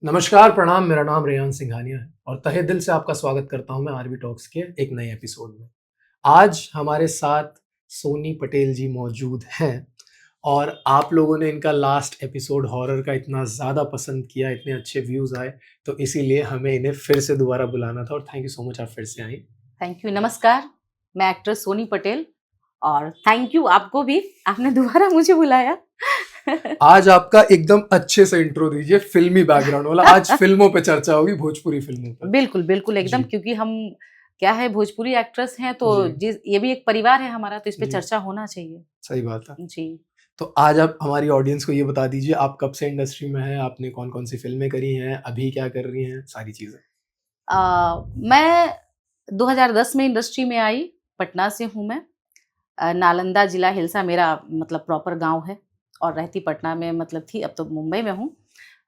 नमस्कार, प्रणाम। मेरा नाम रेयान सिंघानिया है और तहे दिल से आपका स्वागत करता हूं मैं आरवी टॉक्स के एक नए एपिसोड में। आज हमारे साथ सोनी पटेल जी मौजूद हैं और आप लोगों ने इनका लास्ट एपिसोड हॉरर का इतना ज़्यादा पसंद किया, इतने अच्छे व्यूज़ आए, तो इसीलिए हमें इन्हें फिर से दोबारा बुलाना था और थैंक यू सो मच आप फिर से आई। Thank you. नमस्कार, मैं एक्ट्रेस सोनी पटेल और थैंक यू आपको भी, आपने दोबारा मुझे बुलाया। आज आपका एकदम अच्छे से इंट्रो दीजिए, फिल्मी बैकग्राउंड वाला। आज फिल्मों पे चर्चा होगी, भोजपुरी फिल्मों पर। बिल्कुल बिल्कुल एकदम, जी। क्योंकि हम क्या है भोजपुरी एक्ट्रेस हैं तो जी। ये भी एक परिवार है हमारा, तो इस पे जी। चर्चा होना चाहिए। सही बात है। जी। तो आज आप हमारी ऑडियंस को ये बता दीजिए, आप कब से इंडस्ट्री में हैं, आपने कौन-कौन सी फ़िल्में करी हैं, अभी क्या कर रही हैं, सारी चीज़ें? मैं 2010 में इंडस्ट्री में आई, पटना से हूँ मैं। नालंदा जिला हिलसा मेरा मतलब प्रॉपर गाँव है और रहती पटना में मतलब थी, अब तो मुंबई में हूँ।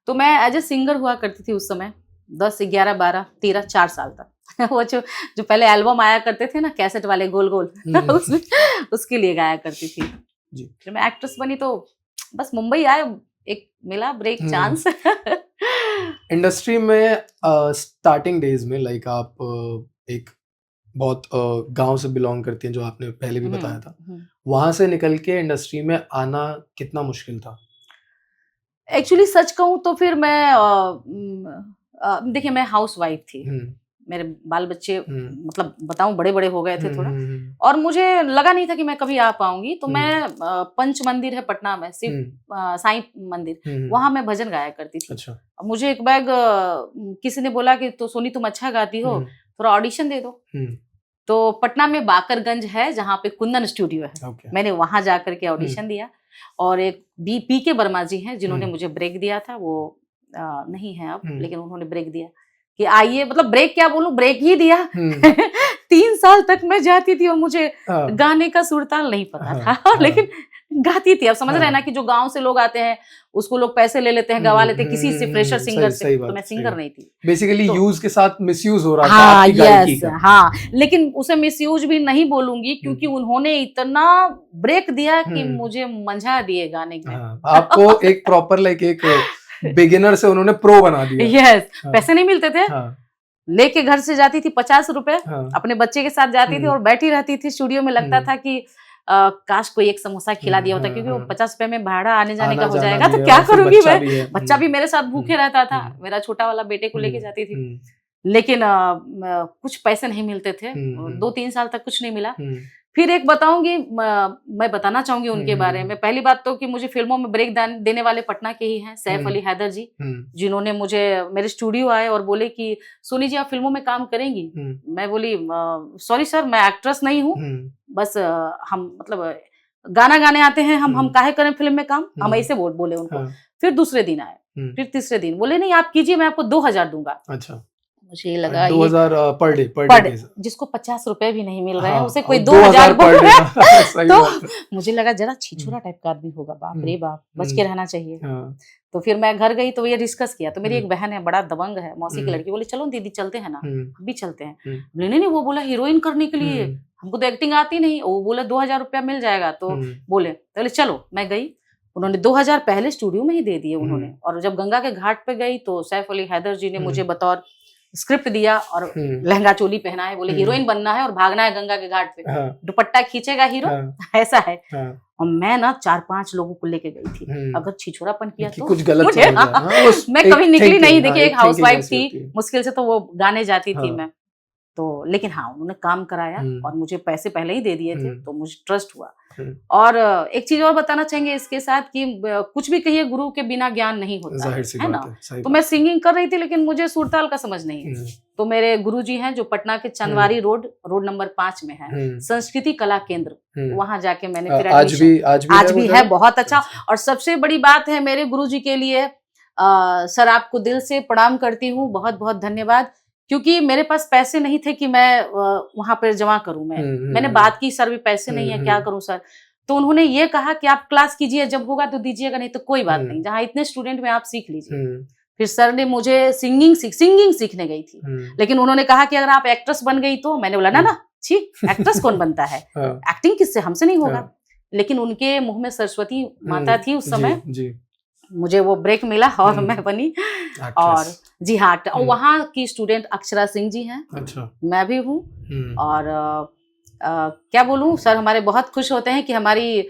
तो मैं एज ए सिंगर हुआ करती थी उस समय 10, 11, 12, 13, 4 साल तक। वो जो पहले एल्बम आया करते थे ना कैसेट वाले गोल गोल उसमें उसके लिए गाया करती थी। जी। फिर मैं एक्ट्रेस बनी तो बस मुंबई आए, एक मिला ब्रेक चांस। इंडस्ट्री में स्टार्टिंग डेज में लाइक आप एक बहुत गांव से बिलोंग करती हैं, जो आपने पहले भी बताया था। वहां से निकल के इंडस्ट्री में आना कितना मुश्किल था? एक्चुअली सच कहूँ तो फिर मैं देखिए मैं हाउस वाइफ थी। मेरे बाल बच्चे मतलब बताऊं बड़े बड़े हो गए थे थोड़ा, और मुझे लगा नहीं था कि मैं कभी आ पाऊंगी। तो मैं पंच मंदिर है पटना में, शिव साईं मंदिर, वहां मैं भजन गाया करती थी। अच्छा। मुझे एक बैग किसी ने बोला कि तो सोनी तुम अच्छा गाती हो, थोड़ा ऑडिशन दे दो। तो पटना में बाकरगंज है जहाँ पे कुंदन स्टूडियो है। मैंने वहां जाकर के ऑडिशन दिया और एक पी के वर्मा जी हैं जिन्होंने मुझे ब्रेक दिया था, वो नहीं है अब, लेकिन उन्होंने ब्रेक दिया कि आइए, मतलब ब्रेक क्या बोलूं, ब्रेक ही दिया। 3 साल तक मैं जाती थी और मुझे गाने का सुरताल नहीं पता था, लेकिन गाती थी। अब समझ रहे हैं ना कि जो गांव से लोग आते हैं उसको लोग पैसे ले लेते हैं, गवा लेते हैं किसी से, फ्रेशर सिंगर से। तो मैं सिंगर नहीं थी, बेसिकली यूज के साथ मिसयूज हो रहा था हाँ, आपकी गायकी का। हाँ, लेकिन उसे मिसयूज भी नहीं बोलूंगी क्योंकि उन्होंने इतना ब्रेक दिया कि मुझे मंझा दिए गाने में। आपको एक प्रॉपर लाइक एक बिगिनर से उन्होंने प्रो बना दिया। यस, पैसे नहीं मिलते थे। लेके घर से जाती थी 50 रुपए, अपने बच्चे के साथ जाती थी और बैठी रहती थी स्टूडियो में। लगता था कि काश कोई एक समोसा खिला दिया होता, क्योंकि वो 50 रुपए में भाड़ा आने जाने का हो जाएगा, तो क्या करूंगी मैं। बच्चा भी मेरे साथ भूखे रहता था, मेरा छोटा वाला बेटे को लेके जाती थी। लेकिन कुछ पैसे नहीं मिलते थे, 2-3 साल तक कुछ नहीं मिला। फिर एक बताऊंगी, मैं बताना चाहूंगी उनके बारे में। पहली बात तो कि मुझे फिल्मों में ब्रेक देने वाले पटना के ही हैं, सैफ अली हैदर जी, जिन्होंने मुझे मेरे स्टूडियो आए और बोले कि सोनी जी आप फिल्मों में काम करेंगी। मैं बोली सॉरी सर, मैं एक्ट्रेस नहीं हूँ, बस हम मतलब गाना गाने आते हैं, हम काहे करें फिल्म में काम, हम ऐसे बोले उनको। फिर दूसरे दिन आए, फिर तीसरे दिन बोले नहीं आप कीजिए, मैं आपको 2000 दूंगा। अच्छा, मुझे लगा 2000 पर डे, जिसको 50 रुपए भी नहीं मिल रहे हैं उसे कोई 2000 बोल रहा है। तो मुझे लगा जरा छिछोरा टाइप का आदमी होगा, बाप रे बाप, बच के रहना चाहिए। तो फिर मैं घर गई तो ये डिस्कस किया, तो मेरी एक बहन है, बड़ा दबंग है, मौसी की लड़की, बोली चलो दीदी चलते हैं ना, हम भी चलते हैं। बोले नहीं, वो बोला हीरोइन करने के लिए, हमको तो एक्टिंग आती नहीं। वो बोला 2000 रुपया मिल जाएगा, तो बोले चलो। मैं गई, उन्होंने 2000 पहले स्टूडियो में ही दे दिए उन्होंने। और जब गंगा के घाट पे गई तो सैफ अली हैदर जी ने मुझे बतौर स्क्रिप्ट दिया और लहंगा चोली पहना है, बोले हीरोइन बनना है और भागना है गंगा के घाट पे, दुपट्टा खींचेगा हीरो, ऐसा है। और मैं ना 4-5 लोगों को लेके गई थी, अगर छिछोरापन किया तो कुछ गलत मैं कभी निकली नहीं। देखिए एक हाउसवाइफ थी, मुश्किल से तो वो गाने जाती थी मैं तो, लेकिन हाँ उन्होंने काम कराया और मुझे पैसे पहले ही दे दिए थे, तो मुझे ट्रस्ट हुआ। और एक चीज और बताना चाहेंगे इसके साथ कि कुछ भी कहिए, गुरु के बिना ज्ञान नहीं होता है ना। तो मैं सिंगिंग कर रही थी लेकिन मुझे सुरताल का समझ नहीं है। तो मेरे गुरुजी हैं जो पटना के चंदवारी रोड नंबर 5 में है, संस्कृति कला केंद्र, वहां जाके मैंने फिर आज भी है बहुत अच्छा। और सबसे बड़ी बात है मेरे गुरुजी के लिए, सर आपको दिल से प्रणाम करती हूँ, बहुत बहुत धन्यवाद, क्योंकि मेरे पास पैसे नहीं थे कि मैं वहां पर जमा करूं। मैंने बात की सर भी पैसे नहीं है, क्या करूं सर। तो उन्होंने ये कहा कि आप क्लास कीजिए, जब होगा तो दीजिएगा, नहीं तो कोई बात नहीं, जहाँ इतने स्टूडेंट में आप सीख लीजिए। फिर सर ने मुझे सिंगिंग सीखने गई थी, लेकिन उन्होंने कहा कि अगर आप एक्ट्रेस बन गई तो। मैंने बोला ना छी, एक्ट्रेस कौन बनता है, एक्टिंग किससे, हमसे नहीं होगा। लेकिन उनके मुंह में सरस्वती माता थी उस समय, मुझे वो ब्रेक मिला और मैं बनी। और जी हाँ, और वहाँ की स्टूडेंट अक्षरा सिंह जी हैं। अच्छा। मैं भी हूँ। और क्या बोलूँ सर, हमारे बहुत खुश होते हैं कि हमारी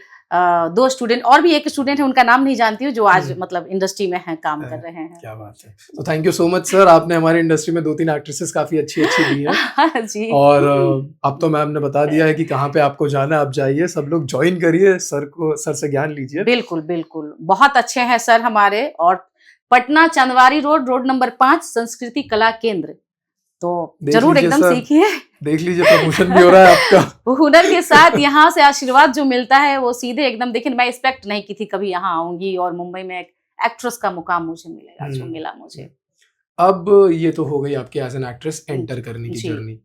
2 स्टूडेंट, और भी एक स्टूडेंट है, उनका नाम नहीं जानती हूँ, जो आज मतलब इंडस्ट्री में हैं, काम कर रहे हैं। क्या बात है। तो thank you so much sir, आपने हमारी इंडस्ट्री में 2-3 एक्ट्रेसेस काफी अच्छी दी हैं। जी। और अब तो मैम ने बता दिया है कि कहाँ पे आपको जाना है, आप जाइए, सब लोग ज्वाइन करिए, सर से ज्ञान लीजिए। बिल्कुल बिल्कुल, बहुत अच्छे हैं सर हमारे। और पटना चंदवारी रोड नंबर 5 संस्कृति कला केंद्र, तो जरूर एकदम सीखिए। देख लीजिए, प्रमोशन भी हो रहा है आपका। हुनर के साथ यहाँ से आशीर्वाद जो मिलता है वो सीधे एकदम, देखिए मैं एक्सपेक्ट नहीं की थी कभी यहाँ आऊंगी और मुंबई में एक एक्ट्रेस का मुकाम मुझे मिलेगा, जो मिला मुझे। अब ये तो हो गई आपकी एज एन एक्ट्रेस एंटर करने की जर्नी।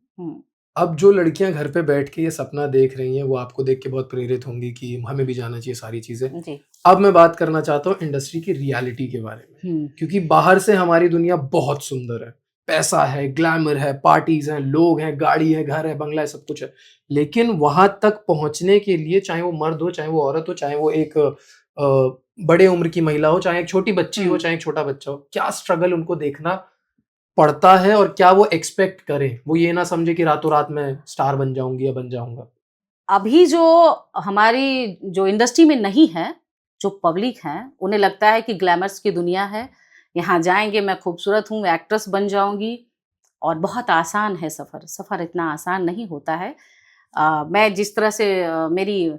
अब जो लड़कियां घर पे बैठ के ये सपना देख रही हैं, वो आपको देख के बहुत प्रेरित होंगी कि हमें भी जाना चाहिए सारी चीजें। अब मैं बात करना चाहता हूँ इंडस्ट्री की रियलिटी के बारे में, क्योंकि बाहर से हमारी दुनिया बहुत सुंदर है, पैसा है, ग्लैमर है, पार्टीज हैं, लोग हैं, गाड़ी है, घर है, बंगला है, सब कुछ है। लेकिन वहां तक पहुंचने के लिए, चाहे वो मर्द हो, चाहे वो औरत हो, चाहे वो एक बड़े उम्र की महिला हो, चाहे एक छोटी बच्ची हो, चाहे एक छोटा बच्चा हो, क्या स्ट्रगल उनको देखना पड़ता है और क्या वो एक्सपेक्ट करें। वो ये ना समझे कि रातों रात में स्टार बन जाऊंगी या बन जाऊंगा। अभी जो हमारी जो इंडस्ट्री में नहीं है, जो पब्लिक है, उन्हें लगता है कि ग्लैमर्स की दुनिया है, यहाँ जाएंगे मैं खूबसूरत हूँ, मैं एक्ट्रेस बन जाऊंगी और बहुत आसान है सफ़र इतना आसान नहीं होता है। मैं जिस तरह से मेरी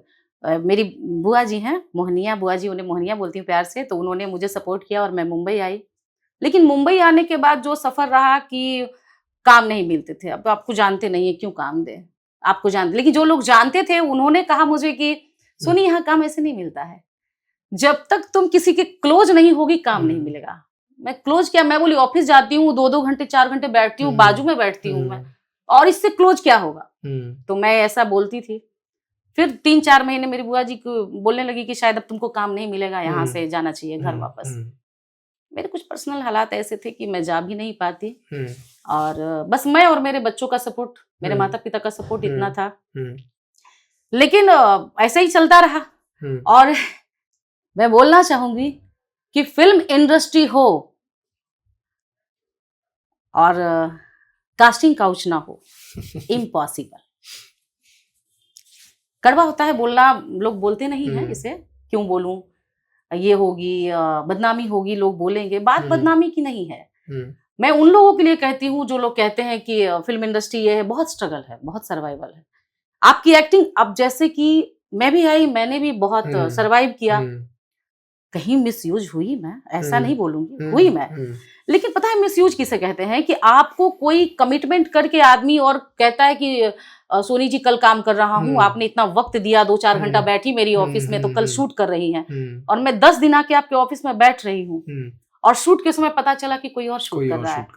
बुआ जी हैं, मोहनिया बुआ जी, उन्हें मोहनिया बोलती हूँ प्यार से, तो उन्होंने मुझे सपोर्ट किया और मैं मुंबई आई। लेकिन मुंबई आने के बाद जो सफ़र रहा कि काम नहीं मिलते थे। अब आपको जानते नहीं है, क्यों काम दें, आपको जानते, लेकिन जो लोग जानते थे उन्होंने कहा मुझे कि सुनी, यहाँ काम ऐसे नहीं मिलता है, जब तक तुम किसी के क्लोज नहीं होगी काम नहीं मिलेगा। मैं क्लोज क्या, मैं बोली ऑफिस जाती हूँ, 2-2 घंटे 4 घंटे बैठती हूँ, बाजू में बैठती हूँ मैं, और इससे क्लोज क्या होगा। तो मैं ऐसा बोलती थी। फिर 3-4 महीने मेरी बुआ जी को बोलने लगी कि शायद अब तुमको काम नहीं मिलेगा, यहाँ से जाना चाहिए घर वापस। मेरे कुछ पर्सनल हालात ऐसे थे कि मैं जा भी नहीं पाती, और बस मैं और मेरे बच्चों का सपोर्ट, मेरे माता पिता का सपोर्ट इतना था। लेकिन ऐसा ही चलता रहा। और मैं बोलना चाहूंगी कि फिल्म इंडस्ट्री हो और कास्टिंग काउच ना हो, इम्पॉसिबल। कड़वा होता है बोलना, लोग बोलते नहीं हैं इसे, क्यों बोलूं, ये होगी बदनामी होगी, लोग बोलेंगे, बात बदनामी की नहीं है। मैं उन लोगों के लिए कहती हूँ जो लोग कहते हैं कि फिल्म इंडस्ट्री ये है, बहुत स्ट्रगल है, बहुत सर्वाइवल है। आपकी एक्टिंग, अब जैसे कि मैं भी आई, मैंने भी बहुत सर्वाइव किया, कहीं मिसयूज हुई मैं, ऐसा नहीं बोलूंगी, हुई मैं। लेकिन पता है मिसयूज किसे कहते हैं, कि आपको कोई कमिटमेंट करके आदमी और कहता है कि सोनी जी कल काम कर रहा हूँ, आपने इतना वक्त दिया, 2-4 घंटा बैठी मेरी ऑफिस में, तो कल शूट कर रही हैं, और मैं 10 दिन आके आपके ऑफिस में बैठ रही हूँ, और शूट के समय पता चला कि कोई और शूट कर रहा है,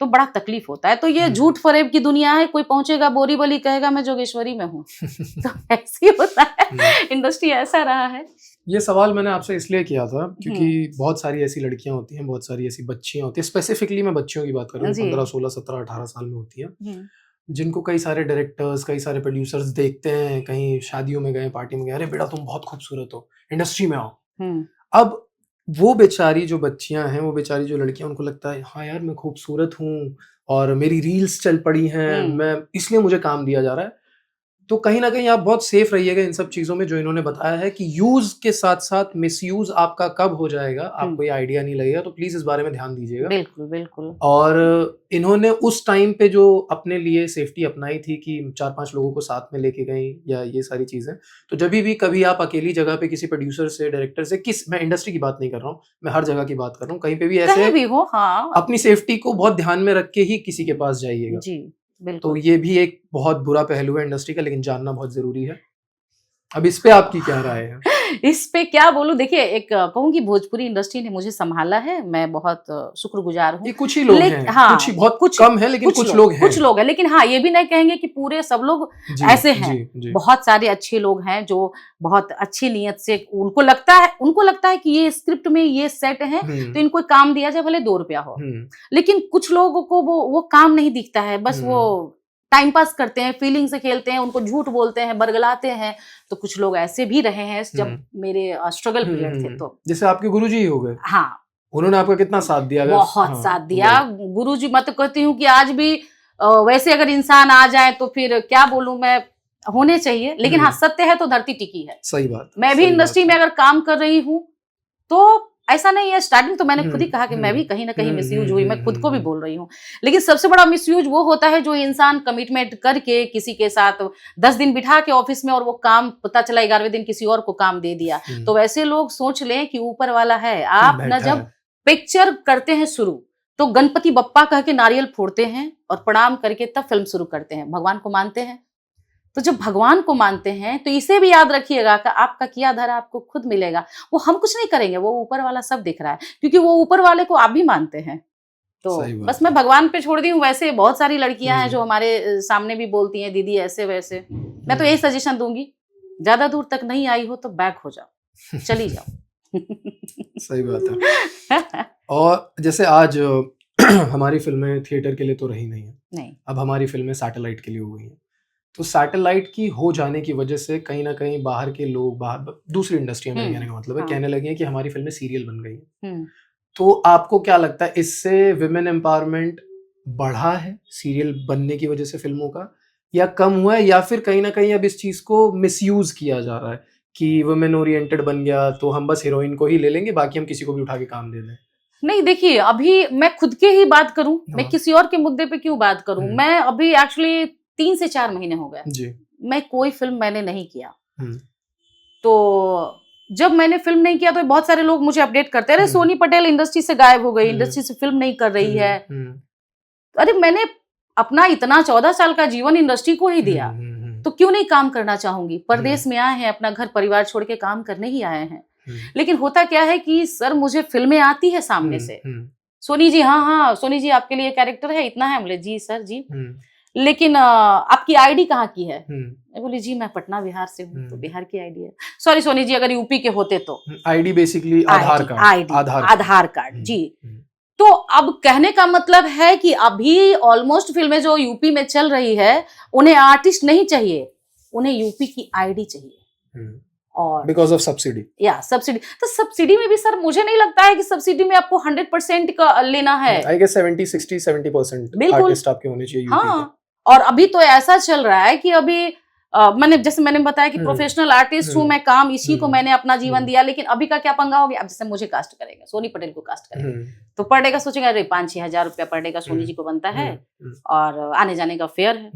तो बड़ा तकलीफ होता है। तो ये झूठ फरेब की दुनिया है, कोई पहुंचेगा बोरीवली कहेगा मैं जोगेश्वरी में हूँ। तो ऐसे ही होता है, इंडस्ट्री ऐसा रहा है। ये सवाल मैंने आपसे इसलिए किया था क्योंकि बहुत सारी ऐसी लड़कियां होती हैं, बहुत सारी ऐसी बच्चियां होती हैं, स्पेसिफिकली मैं बच्चियों की बात कर रहा हूँ, 15, 16, 17, 18 साल में होती है, जिनको कई सारे डायरेक्टर्स, कई सारे प्रोड्यूसर्स देखते हैं, कहीं शादियों में गए, पार्टी में गए, अरे बेटा तुम बहुत खूबसूरत हो, इंडस्ट्री में आओ। अब वो बेचारी जो बच्चियां हैं, वो बेचारी जो लड़कियां, उनको लगता है हाँ यार मैं खूबसूरत हूँ और मेरी रील्स चल पड़ी हैं, मैं इसलिए मुझे काम दिया जा रहा है। तो कहीं ना कहीं आप बहुत सेफ रहिएगा इन सब चीजों में जो इन्होंने बताया है, कि यूज के साथ साथ मिसयूज आपका कब हो जाएगा आपको ये आइडिया नहीं लगेगा, तो प्लीज इस बारे में ध्यान दीजिएगा। बिल्कुल बिल्कुल। और इन्होंने उस टाइम पे जो अपने लिए सेफ्टी अपनाई थी कि 4-5 लोगों को साथ में लेके गई, या ये सारी चीजें, तो जब भी कभी आप अकेली जगह पे किसी प्रोड्यूसर से, डायरेक्टर से, मैं इंडस्ट्री की बात नहीं कर रहा हूँ, मैं हर जगह की बात कर रहा हूँ, कहीं पे भी ऐसे भी हो, हाँ, अपनी सेफ्टी को बहुत ध्यान में रख के ही किसी के पास जाइएगा जी। तो ये भी एक बहुत बुरा पहलू है इंडस्ट्री का, लेकिन जानना बहुत जरूरी है। अब इस पे आपकी क्या राय है? इस पे क्या बोलूं, देखिए एक कहूंगी भोजपुरी इंडस्ट्री ने मुझे संभाला है, मैं बहुत शुक्रगुजार हूँ। ये कुछ ही लोग हैं, हाँ, कुछ कम है, लेकिन कुछ लोग हैं, लेकिन हाँ ये भी नहीं कहेंगे कि पूरे सब लोग ऐसे हैं। बहुत सारे अच्छे लोग हैं जो बहुत अच्छी नीयत से, उनको लगता है कि ये स्क्रिप्ट में ये सेट है तो इनको काम दिया जाए, भले 2 रुपया हो। लेकिन कुछ लोगों को वो काम नहीं दिखता है, बस वो टाइम पास करते हैं, फीलिंग से खेलते हैं, उनको झूठ बोलते हैं, बरगलाते हैं। तो कुछ लोग ऐसे भी रहे हैं जब मेरे स्ट्रगल पीरियड थे, तो जैसे आपके गुरुजी ही हो गए। हाँ, उन्होंने आपका कितना साथ दिया? बहुत साथ दिया गुरुजी। मैं तो कहती हूँ कि आज भी वैसे अगर इंसान आ जाए तो फिर क्या बोलूं मैं, होने चाहिए। लेकिन हाँ, सत्य है तो धरती टिकी है। सही बात। मैं भी इंडस्ट्री में अगर काम कर रही हूँ तो ऐसा नहीं है, स्टार्टिंग तो मैंने खुद ही कहा कि मैं भी कहीं ना कहीं मिसयूज हुई, मैं खुद को भी बोल रही हूँ। लेकिन सबसे बड़ा मिसयूज वो होता है जो इंसान कमिटमेंट करके किसी के साथ 10 दिन बिठा के ऑफिस में, और वो काम पता चला 11वें दिन किसी और को काम दे दिया। तो वैसे लोग सोच लें कि ऊपर वाला है। आप न जब पिक्चर करते हैं शुरू तो गणपति बप्पा कह के नारियल फोड़ते हैं और प्रणाम करके तब फिल्म शुरू करते हैं। भगवान को मानते हैं, तो जब भगवान को मानते हैं तो इसे भी याद रखिएगा कि आपका किया धरा आपको खुद मिलेगा। वो हम कुछ नहीं करेंगे, वो ऊपर वाला सब दिख रहा है, क्योंकि वो ऊपर वाले को आप भी मानते हैं। तो बस मैं भगवान पे छोड़ दी हूँ। वैसे बहुत सारी लड़कियां हैं जो हमारे सामने भी बोलती हैं दीदी ऐसे वैसे। मैं तो यही सजेशन दूंगी, ज्यादा दूर तक नहीं आई हो तो बैक हो जाओ, चली जाओ। सही बात है। और जैसे आज हमारी फिल्में थिएटर के लिए तो रही नहीं, अब हमारी फिल्में सैटेलाइट के लिए हो गई हैं। तो सैटेलाइट की हो जाने की वजह से कहीं ना कहीं बाहर के लोग, बाहर दूसरी इंडस्ट्री में कहने का मतलब है, कहने लगे हैं कि हमारी फिल्में सीरियल बन गई हैं। तो आपको क्या लगता है, इससे विमेन एम्पावरमेंट बढ़ा है सीरियल बनने की वजह से फिल्मों का, या कम हुआ है, या फिर कहीं ना कहीं अब इस चीज को मिसयूज किया जा रहा है कि वुमेन ओरिएंटेड बन गया तो हम बस हीरोइन को ही ले लेंगे, बाकी हम किसी को भी उठा के काम दे दें? नहीं, देखिए अभी मैं खुद के ही बात करूं, मैं किसी और के मुद्दे पे क्यों बात करूं। मैं अभी एक्चुअली 3 से 4 महीने हो गए जी, मैं कोई फिल्म मैंने नहीं किया। तो जब मैंने फिल्म नहीं किया तो बहुत सारे लोग मुझे अपडेट करते हैं, अरे सोनी पटेल इंडस्ट्री से गायब हो गई, इंडस्ट्री से फिल्म नहीं कर रही है। अरे मैंने अपना इतना 14 साल का जीवन इंडस्ट्री को ही दिया, तो क्यों नहीं काम करना चाहूंगी। परदेश में आए हैं, अपना घर परिवार छोड़ के काम करने ही आए हैं। लेकिन होता क्या है कि सर मुझे फिल्में आती है सामने से, सोनी जी हाँ सोनी जी आपके लिए कैरेक्टर है, इतना है। बोले जी सर जी, लेकिन आपकी आईडी कहाँ की है? मैं बोली जी मैं पटना बिहार से हूँ, तो बिहार की आईडी है। सॉरी सोनी जी, अगर यूपी के होते तो आईडी बेसिकली आधार कार्ड जी। तो अब कहने का मतलब है कि अभी ऑलमोस्ट फिल्में जो यूपी में चल रही है उन्हें आर्टिस्ट नहीं चाहिए, उन्हें यूपी की आईडी चाहिए। और बिकॉज ऑफ सब्सिडी, या सब्सिडी। तो सब्सिडी में भी सर मुझे नहीं लगता है कि सब्सिडी में आपको 100% का लेना है। आई गेस 70-60-70% आर्टिस्ट आपके होने चाहिए यूपी हाँ, और अभी तो ऐसा चल रहा है कि अभी मैंने बताया कि प्रोफेशनल आर्टिस्ट हूँ मैं, काम इसी को मैंने अपना जीवन दिया। लेकिन अभी का क्या पंगा हो गया, अब जैसे मुझे कास्ट करेगा, सोनी पटेल को कास्ट करेगा, तो पर डे का सोचेगा अरे 5-6 हजार रुपया पर डे का सोनी जी को बनता है और आने जाने का फेयर है।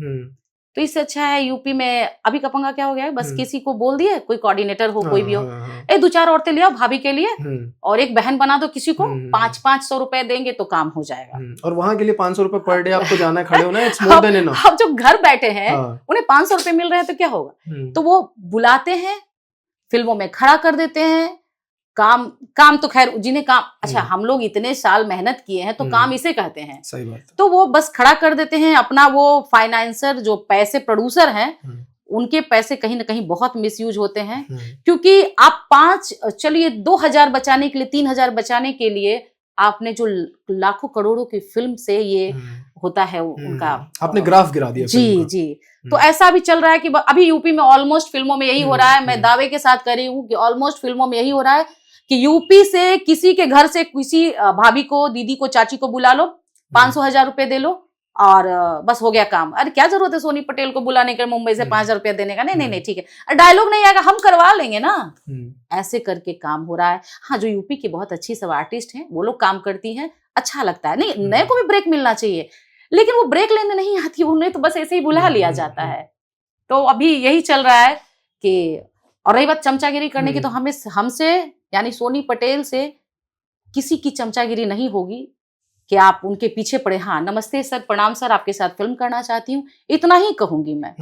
तो इससे अच्छा है यूपी में। अभी का पंगा क्या हो गया है, बस किसी को बोल दिए, कोई कोऑर्डिनेटर हो कोई भी हो, 2-4 औरतें ले आओ भाभी के लिए और एक बहन बना दो किसी को, 500 रुपए देंगे तो काम हो जाएगा। और वहां के लिए 500 रुपए पर डे आपको जाना खड़े होना, इट्स मोर देन इनफ। अब जो घर बैठे हैं उन्हें 500 रुपए मिल रहे हैं तो क्या होगा, तो वो बुलाते हैं, फिल्मों में खड़ा कर देते हैं। काम तो खैर जिन्हें काम, अच्छा हम लोग इतने साल मेहनत किए हैं तो काम इसे कहते हैं। सही बात। तो वो बस खड़ा कर देते हैं अपना, वो फाइनेंसर जो पैसे प्रोड्यूसर हैं उनके पैसे कहीं ना कहीं बहुत मिसयूज होते हैं। क्योंकि आप 2,000 बचाने के लिए, 3,000 बचाने के लिए आपने जो लाखों करोड़ों की फिल्म से ये होता है उनका, आपने ग्राफ गिरा दिया। जी। तो ऐसा भी चल रहा है कि अभी यूपी में ऑलमोस्ट फिल्मों में यही हो रहा है। मैं दावे के साथ कह रही हूँ कि ऑलमोस्ट फिल्मों में यही हो रहा है कि यूपी से किसी के घर से किसी भाभी को, दीदी को, चाची को बुला लो, 500,000 रुपए दे लो और बस हो गया काम। अरे क्या जरूरत है सोनी पटेल को बुलाने के, मुंबई से 5,000 रुपया देने का? नहीं ठीक है, डायलॉग नहीं आएगा हम करवा लेंगे ना। ऐसे करके काम हो रहा है। हाँ, जो यूपी की बहुत अच्छी सब आर्टिस्ट हैं वो लोग काम करती हैं, अच्छा लगता है। नहीं, नए को भी ब्रेक मिलना चाहिए, लेकिन वो ब्रेक लेने नहीं आती, उन्हें तो बस ऐसे ही बुला लिया जाता है। तो अभी यही चल रहा है कि, और रही बात चमचागिरी करने की, तो हमसे यानी सोनी पटेल से किसी की चमचागिरी नहीं होगी कि आप उनके पीछे पड़े। हाँ, नमस्ते सर, प्रणाम सर, आपके साथ फिल्म करना चाहती हूँ, इतना ही कहूंगी मैं।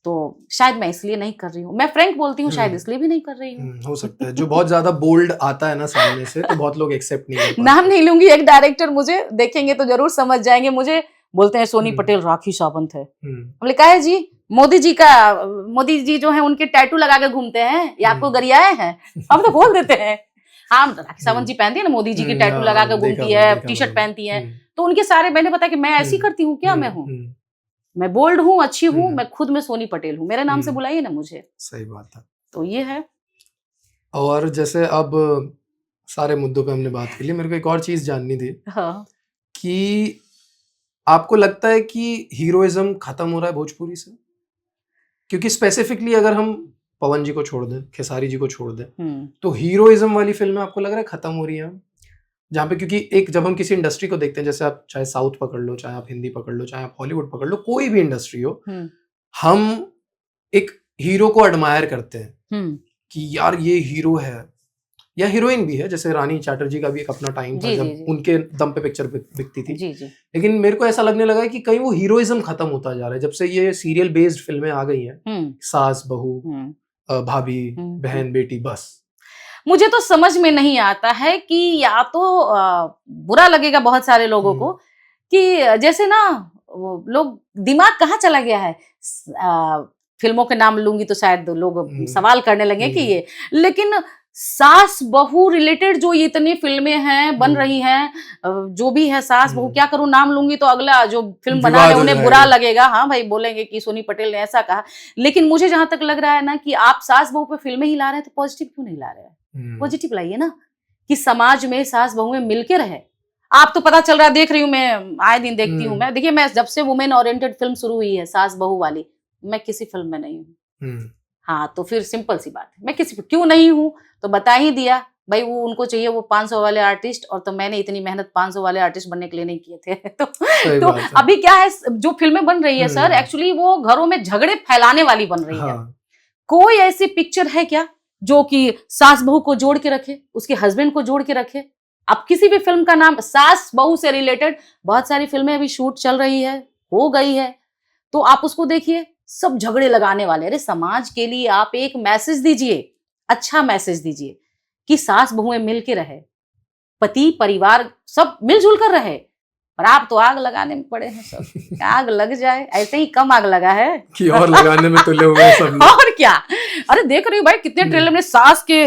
तो शायद मैं इसलिए नहीं कर रही हूँ, मैं फ्रैंक बोलती हूँ, शायद इसलिए भी नहीं कर रही हूँ। हो सकता है, जो बहुत ज्यादा बोल्ड आता है ना सामने से, तो बहुत लोग एक्सेप्ट नहीं करते। नाम नहीं लूंगी, एक डायरेक्टर मुझे देखेंगे तो जरूर समझ जाएंगे, मुझे बोलते हैं सोनी पटेल राखी सावंत है। हमने कहा है जी, मोदी जी जो है उनके टैटू लगा के घूमते हैं, या आपको गरियाए हैं? हम तो बोल देते हैं। हाँ, राखी सावंत जी पहनती है ना, मोदी जी की टैटू लगा के घूमती है, टी शर्ट पहनती है, तो उनके सारे, मैंने बताया कि मैं ऐसी करती हूँ क्या? मैं हूँ, मैं बोल्ड हूँ, अच्छी हूँ, मैं खुद में सोनी पटेल हूँ, मेरे नाम से बुलाइए ना मुझे। सही बात है। तो ये है। और जैसे अब सारे मुद्दों पे हमने बात कर ली। मेरे को एक और चीज जाननी थी हाँ। कि आपको लगता है कि हीरोइज्म खत्म हो रहा है भोजपुरी से? क्योंकि स्पेसिफिकली अगर हम पवन जी को छोड़ दें, खेसारी जी को छोड़ दें, तो हीरोइज्म वाली फिल्में आपको लग रहा है खत्म हो रही हैं? जहाँ पे, क्योंकि एक जब हम किसी इंडस्ट्री को देखते हैं, जैसे आप चाहे साउथ पकड़ लो, चाहे आप हिंदी पकड़ लो, चाहे आप हॉलीवुड पकड़ लो, कोई भी इंडस्ट्री हो, हम एक हीरो को एडमायर करते हैं कि यार ये हीरो है, या हीरोइन भी है, जैसे रानी चैटर्जी का भी एक अपना टाइम था जब उनके दम पे पिक्चर बिकती थी। लेकिन मेरे को ऐसा लगने लगा कि कहीं वो हीरोइज्म खत्म होता जा रहा है जब से ये सीरियल बेस्ड फिल्में आ गई हैं, सास बहू, भाभी, बहन बेटी। बस मुझे तो समझ में नहीं आता है कि या तो बुरा लगेगा बहुत सारे लोगों को कि जैसे ना लोग, दिमाग कहाँ चला गया है। फिल्मों के नाम लूंगी तो शायद लोग सवाल करने लगे कि ये, लेकिन सास बहू रिलेटेड जो इतनी फिल्में हैं बन रही हैं, जो भी है सास बहू, क्या करूं नाम लूंगी तो अगला जो फिल्म बना रहे उन्हें बुरा लगेगा। हाँ भाई, बोलेंगे कि सोनी पटेल ने ऐसा कहा। लेकिन मुझे जहां तक लग रहा है ना कि आप सास बहू पे फिल्में ही ला रहे हैं, तो पॉजिटिव क्यों नहीं ला रहे हैं? पॉजिटिव लाइए ना, कि समाज में सास बहू में मिलके रहे। आप तो पता चल रहा है, देख रही हूँ मैं, आए दिन देखती हूँ मैं। देखिए, मैं जब से वुमेन ओरिएंटेड फिल्म शुरू हुई है सास बहू वाली, मैं किसी फिल्म में नहीं हूँ। हाँ, तो फिर सिंपल सी बात है, मैं किसी क्यों नहीं हूँ तो बता ही दिया भाई। वो उनको चाहिए वो 500 वाले आर्टिस्ट, और तो मैंने इतनी मेहनत 500 वाले आर्टिस्ट बनने के लिए नहीं किए थे। तो अभी क्या है, जो फिल्में बन रही है सर, एक्चुअली वो घरों में झगड़े फैलाने वाली बन रही है। कोई ऐसी पिक्चर है क्या जो कि सास बहू को जोड़ के रखे, उसके हस्बैंड को जोड़ के रखे? अब किसी भी फिल्म का नाम सास बहू से रिलेटेड बहुत सारी फिल्में अभी शूट चल रही है, हो गई है, तो आप उसको देखिए, सब झगड़े लगाने वाले। अरे समाज के लिए आप एक मैसेज दीजिए, अच्छा मैसेज दीजिए कि सास बहुएं मिल के रहे, पति परिवार सब मिलजुल कर रहे। पर आप तो आग लगाने में पड़े हैं सब। आग लग जाए, ऐसे ही कम आग लगा है कि और लगाने में तुले हुए सब। और क्या, अरे देख रही हूँ भाई कितने ट्रेलर में सास के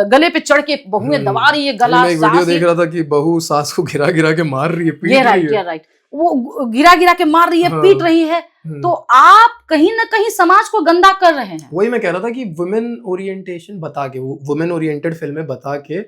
गले पे चढ़ के बहुएं दबा रही है गला। मैं वीडियो देख रहा था कि बहू सास को गिरा गिरा के मार रही है, पीट रही है। राइट, वो गिरा गिरा के मार रही है, पीट रही है। तो आप कहीं ना कहीं समाज को गंदा कर रहे हैं। वही मैं कह रहा था कि वुमेन ओरिएंटेशन बता के, वुमेन ओरिएंटेड फिल्में बता के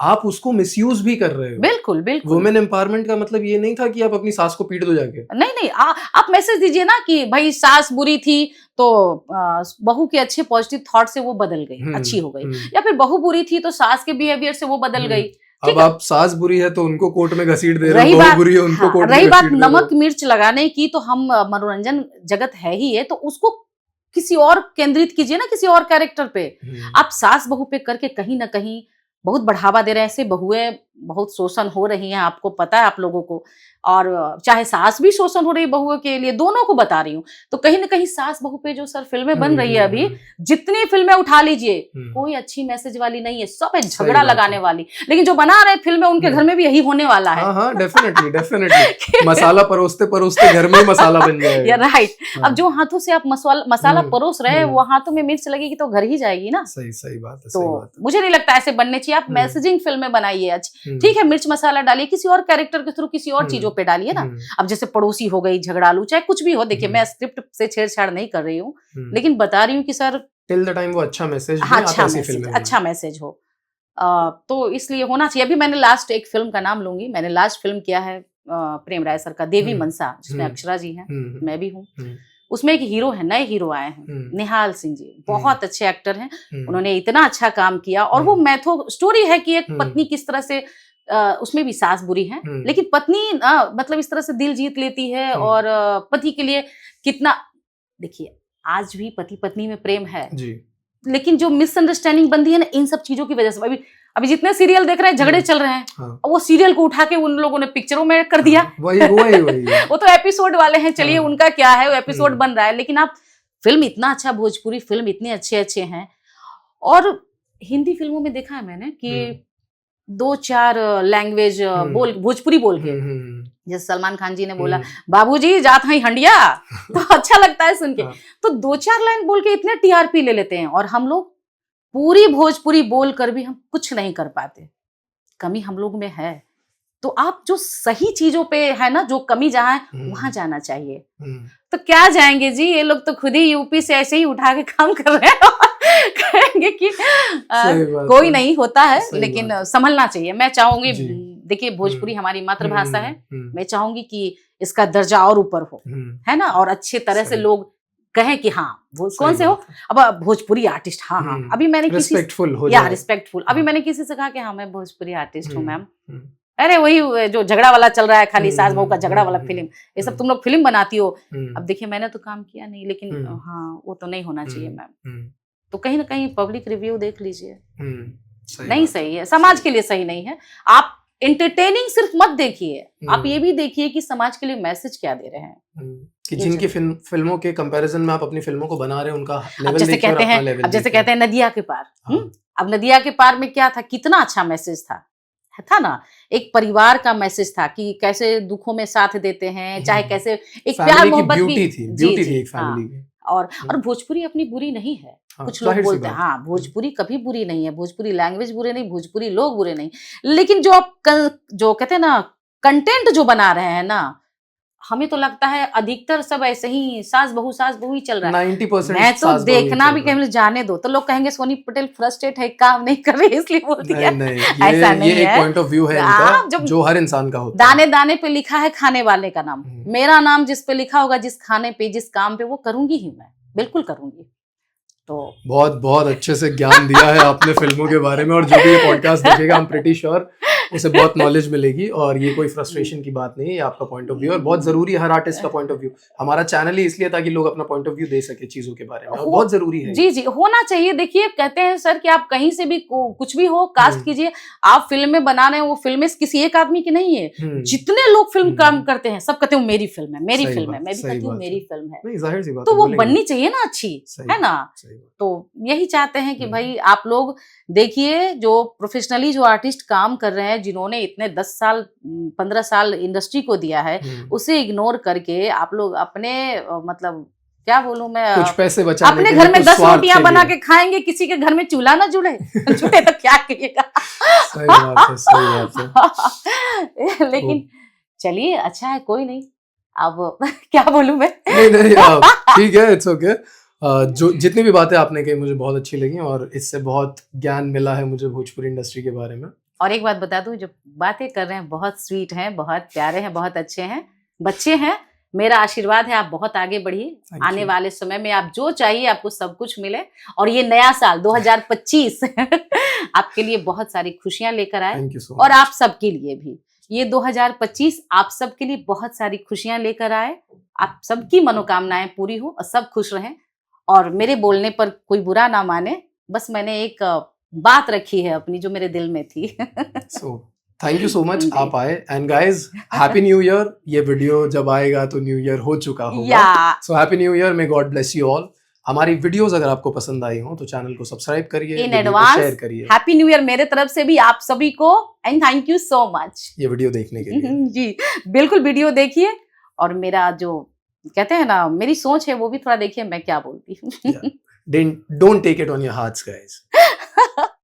आप उसको मिसयूज भी कर रहे हो। बिल्कुल बिल्कुल। वुमेन एम्पावरमेंट का मतलब ये नहीं था कि आप अपनी सास को पीट दो जाके। नहीं, आप मैसेज दीजिए ना कि भाई सास बुरी थी तो बहू के अच्छे पॉजिटिव थॉट से वो बदल गई, अच्छी हो गई, या फिर बहू बुरी थी तो सास के बिहेवियर से वो बदल गई। अब आप सास बुरी है तो उनको कोर्ट में घसीट दे रहे हो, बहू बुरी है उनको कोर्ट में रही बात नमक मिर्च लगाने की, तो हम मनोरंजन जगत है ही है, तो उसको किसी और केंद्रित कीजिए ना, किसी और कैरेक्टर पे। आप सास बहू पे करके कहीं ना कहीं बहुत बढ़ावा दे रहे हैं। ऐसे बहुएं बहुत शोषण हो रही हैं, आपको पता है आप लोगों को, और चाहे सास भी शोषण हो रही है बहुओं के लिए, दोनों को बता रही हूँ। तो कहीं ना कहीं सास बहू पे जो सर फिल्में बन रही है अभी, जितनी फिल्में उठा लीजिए, कोई अच्छी मैसेज वाली नहीं है, सब है झगड़ा लगाने वाली। लेकिन जो बना रहे फिल्में, उनके घर में भी यही होने वाला है। हाँ, डेफिनेटली मसाला परोसते परोसते घर में मसाला बन जाएगा। राइट। अब जो हाथों से आप मसाला परोस रहे हैं, वो हाथों में मिर्च लगेगी तो घर ही जाएगी ना। सही बात है। तो मुझे नहीं लगता ऐसे बनने चाहिए। आप मैसेजिंग फिल्में बनाइए, ठीक है, मिर्च मसाला डालिए, किसी और कैरेक्टर के थ्रू किसी और चीजों पे डालिए ना। अब जैसे पड़ोसी हो गई, झगड़ालू, चाहे कुछ भी हो। देखिए, मैं स्क्रिप्ट से छेड़छाड़ नहीं कर रही हूँ, लेकिन बता रही हूँ कि सर टिल द टाइम वो अच्छा मैसेज, अच्छा मैसेज हो, तो इसलिए होना चाहिए। अभी मैंने लास्ट एक फिल्म का नाम लूंगी, मैंने लास्ट फिल्म किया है प्रेम राय सर का देवी मनसा, जिसमें अक्षरा जी हैं, मैं भी हूँ। उसमें एक हीरो है, नए हीरो आए हैं, निहाल सिंह जी, बहुत अच्छे एक्टर हैं। उन्होंने इतना अच्छा काम किया, और वो मैथो स्टोरी है कि एक पत्नी किस तरह से, उसमें भी सास बुरी है, लेकिन पत्नी मतलब इस तरह से दिल जीत लेती है, और पति के लिए कितना, देखिए आज भी पति पत्नी में प्रेम है जी, लेकिन जो मिसअंडरस्टैंडिंग बनती है ना इन सब चीजों की वजह से, अभी जितने सीरियल देख रहे हैं झगड़े चल रहे हैं, वो सीरियल को उठा के उन लोगों ने पिक्चरों में कर दिया। वही वो तो एपिसोड वाले हैं, चलिए उनका क्या है, वो एपिसोड बन रहा है, लेकिन आप फिल्म इतना अच्छा, भोजपुरी फिल्म इतने अच्छे हैं। और हिंदी फिल्मों में देखा है मैंने कि 2-4 लैंग्वेज भोजपुरी बोल के, जैसे सलमान खान जी ने बोला बाबूजी जात हैं हंडिया, तो अच्छा लगता है सुन के। तो 2-4 लाइन बोल के इतने टीआरपी ले लेते हैं, और हम लोग पूरी भोजपुरी बोल कर भी हम कुछ नहीं कर पाते। कमी हम लोग में है। तो आप जो सही चीजों पे है ना, जो कमी जहाँ है वहां जाना चाहिए। तो क्या जाएंगे जी, ये लोग तो खुद ही यूपी से ऐसे ही उठा के काम कर रहे हैं। कहेंगे कि कोई नहीं होता है, लेकिन संभलना चाहिए। मैं चाहूंगी, देखिए भोजपुरी हमारी मातृभाषा है, मैं चाहूंगी कि इसका दर्जा और ऊपर हो, है ना, और अच्छे तरह से लोग कहें कि हाँ कौन से हो, अब भोजपुरी आर्टिस्ट, हाँ हाँ, अभी मैंने रिस्पेक्टफुल अभी मैंने किसी से कहा कि हाँ मैं भोजपुरी आर्टिस्ट हूँ मैम, अरे वही जो झगड़ा वाला चल रहा है, खाली सास बहू का झगड़ा वाला फिल्म, ये सब तुम लोग फिल्म बनाती हो। अब देखिए मैंने तो काम किया नहीं, लेकिन हाँ वो तो नहीं होना चाहिए मैम। तो कहीं ना कहीं पब्लिक रिव्यू देख लीजिए, नहीं सही है, समाज के लिए सही नहीं है। आप एंटरटेनिंग सिर्फ मत देखिए, आप ये भी देखिए कि समाज के लिए मैसेज क्या दे रहे हैं, कि जिनकी फिल्मों के कंपैरिजन में आप अपनी फिल्मों को बना रहे हैं उनका लेवल जैसे कहते हैं नदिया के पार। अब नदिया के पार में क्या था, कितना अच्छा मैसेज था ना, एक परिवार का मैसेज था कि कैसे दुखों में साथ देते हैं, चाहे कैसे एक प्यार मोहब्बत भी ब्यूटी थी एक फैमिली की। और भोजपुरी अपनी बुरी नहीं है, कुछ लोग बोलते हैं हाँ भोजपुरी कभी बुरी नहीं है, भोजपुरी लैंग्वेज बुरे नहीं, भोजपुरी लोग बुरे नहीं, लेकिन जो आप जो कहते हैं ना कंटेंट जो बना रहे हैं ना, हमें तो लगता है अधिकतर सब ऐसे ही सास बहू ही चल रहा है। 90% मैं तो देखना भी कहीं जाने दो तो लोग कहेंगे सोनी पटेल फ्रस्ट्रेट है, काम नहीं कर रही इसलिए बोलती है। ऐसा नहीं है, एक पॉइंट ऑफ व्यू है इनका, जो हर इंसान का होता है। दाने दाने पे लिखा है खाने वाले का नाम, मेरा नाम जिस पे लिखा होगा, जिस खाने पे जिस काम पे, वो करूंगी ही मैं, बिल्कुल करूंगी। तो बहुत बहुत अच्छे से ज्ञान दिया है आपने फिल्मों के बारे में, और जो भी ये पॉडकास्ट देखेगा आई एम प्रीटी श्योर उसे बहुत नॉलेज मिलेगी। और ये कोई फ्रस्ट्रेशन की बात नहीं है, ये आपका पॉइंट ऑफ व्यू, और बहुत जरूरी है हर आर्टिस्ट का पॉइंट ऑफ व्यू। हमारा चैनल ही इसलिए ताकि लोग अपना पॉइंट ऑफ व्यू दे सके चीजों के बारे में, और बहुत जरूरी है। जी होना चाहिए। देखिए कहते हैं सर कि आप कहीं से भी कुछ भी हो कास्ट कीजिए, आप फिल्में बना रहे हैं, वो फिल्में किसी एक आदमी की नहीं है, जितने लोग फिल्म काम करते हैं सब कहते हैं मेरी फिल्म है, मेरी फिल्म है, मैं भी कहती हूँ मेरी फिल्म है, तो वो बननी चाहिए ना अच्छी, है ना। तो यही चाहते हैं कि भाई आप लोग देखिए, जो प्रोफेशनली जो आर्टिस्ट काम कर रहे हैं, जिन्होंने इतने 10 साल 15 साल इंडस्ट्री को दिया है, उसे इग्नोर करके आप लोग अपने मतलब क्या बोलूं मैं, कुछ पैसे बचाने अपने घर में 10 रोटियां बना के खाएंगे, किसी के घर में चूल्हा ना जुड़े जुटे तो क्या करिएगा। सही बात है। लेकिन चलिए अच्छा है, कोई नहीं, अब क्या बोलूं मैं। नहीं ठीक है, इट्स ओके। जो जितनी भी बातें आपने कही मुझे बहुत अच्छी लगी, और इससे बहुत ज्ञान मिला है मुझे भोजपुरी इंडस्ट्री के बारे में। और एक बात बता दूं, जो बातें कर रहे हैं बहुत स्वीट हैं, बहुत प्यारे हैं, बहुत अच्छे हैं, बच्चे हैं। मेरा आशीर्वाद है आप बहुत आगे बढ़िए, आने वाले समय में आप जो चाहिए आपको सब कुछ मिले, और ये नया साल 2025 आपके लिए बहुत सारी खुशियां लेकर आए, और आप सबके लिए भी ये 2025 आप सबके लिए बहुत सारी खुशियां लेकर आए, आप सबकी मनोकामनाएं पूरी हो और सब खुश रहें। और मेरे बोलने पर कोई बुरा ना माने, बस मैंने एक बात रखी है अपनी जो मेरे दिल में थी। थैंक यू सो मच आप आए, and guys happy new year. ये वीडियो जब आएगा तो न्यू ईयर हो चुका होगा, so happy new year, may God bless you all. हमारी वीडियोस अगर आपको पसंद आई हो तो चैनल को सब्सक्राइब करिए, इन एडवांस शेयर करिए। हैप्पी न्यू ईयर मेरे तरफ से भी आप सभी को, and thank you so much ये वीडियो देखने के लिए। जी बिल्कुल वीडियो देखिए, और मेरा जो कहते हैं ना मेरी सोच है वो भी थोड़ा देखिए मैं क्या बोलती हूँ। Don't take it on your hearts, guys.